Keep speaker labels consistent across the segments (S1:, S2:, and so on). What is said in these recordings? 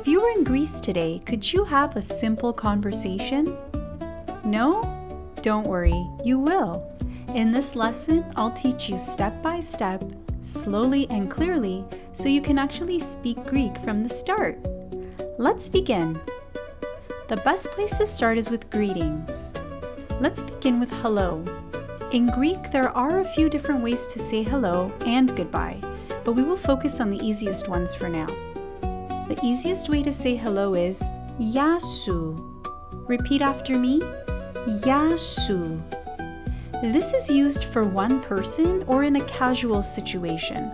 S1: If you were in Greece today, could you have a simple conversation? No? Don't worry, you will. In this lesson, I'll teach you step by step, slowly and clearly, so you can actually speak Greek from the start. Let's begin. The best place to start is with greetings. Let's begin with hello. In Greek, there are a few different ways to say hello and goodbye, but we will focus on the easiest ones for now. The easiest way to say hello is Gιά σου. Repeat after me. Gιά σου. This is used for one person or in a casual situation.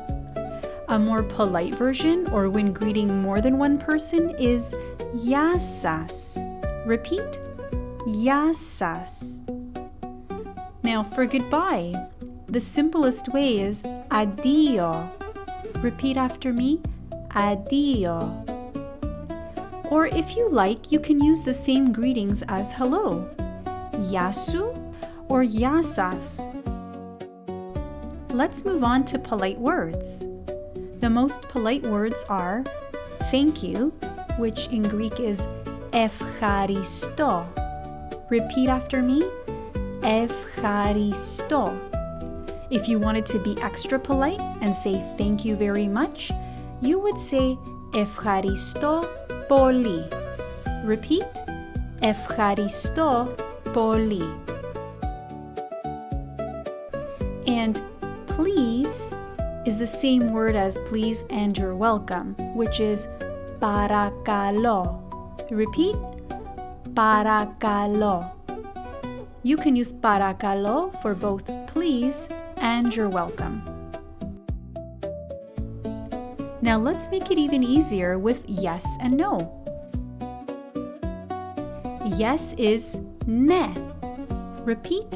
S1: A more polite version, or when greeting more than one person, is Gιά σας. Repeat. Gιά σας. Now for goodbye, the simplest way is addio. Repeat after me. Addio. Or if you like, you can use the same greetings as hello. Gιά σου or Gιά σας. Let's move on to polite words. The most polite words are thank you, which in Greek is ευχαριστώ. Repeat after me. Ευχαριστώ. If you wanted to be extra polite and say thank you very much, you would say ευχαριστώ πολύ. Repeat. Ευχαριστώ πολύ. And please is the same word as please and you're welcome, which is παρακαλώ. Repeat. Παρακαλώ. You can use παρακαλώ for both please and you're welcome. Now let's make it even easier with yes and no. Yes is ναι. Repeat.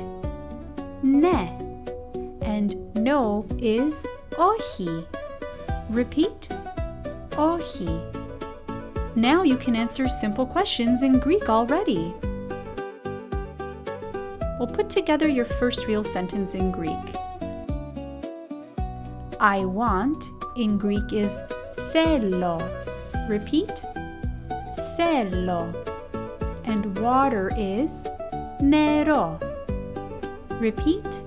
S1: Ναι. And no is όχι. Repeat. Όχι. Now you can answer simple questions in Greek already. We'll put together your first real sentence in Greek. I want in Greek is θέλω. Repeat. Θέλω. And water is νερό. Repeat.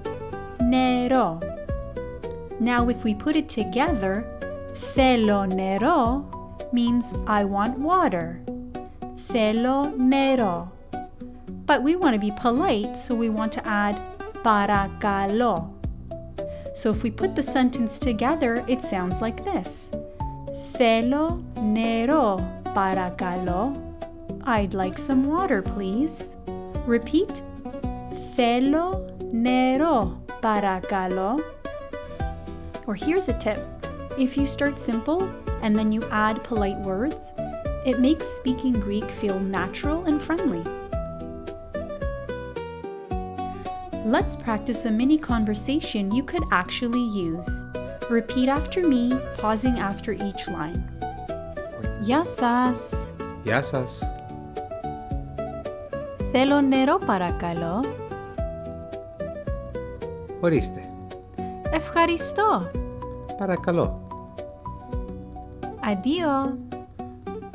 S1: Νερό. Now if we put it together, θέλω νερό means I want water. Θέλω νερό. But we want to be polite, so we want to add παρακαλώ. So if we put the sentence together, it sounds like this. Θέλω νερό παρακαλώ. I'd like some water, please. Repeat. Θέλω νερό παρακαλώ. Or here's a tip. If you start simple and then you add polite words, it makes speaking Greek feel natural and friendly. Let's practice a mini conversation you could actually use. Repeat after me, pausing after each line. Γεια σας.
S2: Γεια σας.
S1: Θέλω νερό παρακαλώ.
S2: Ορίστε.
S1: Ευχαριστώ.
S2: Παρακαλώ.
S1: Addio.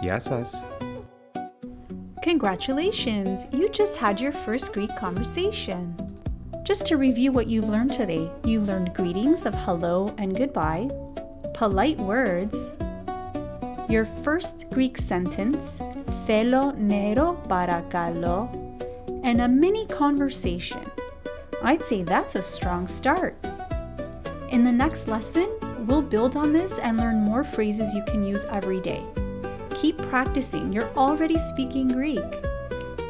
S2: Γεια σας.
S1: Congratulations! You just had your first Greek conversation. Just to review what you've learned today, you learned greetings of hello and goodbye, polite words, your first Greek sentence, θέλω νερό παρακαλώ, and a mini conversation. I'd say that's a strong start. In the next lesson, we'll build on this and learn more phrases you can use every day. Keep practicing. You're already speaking Greek.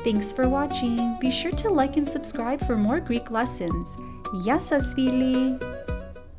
S1: Thanks for watching. Be sure to like and subscribe for more Greek lessons. Gιά σας φίλοι!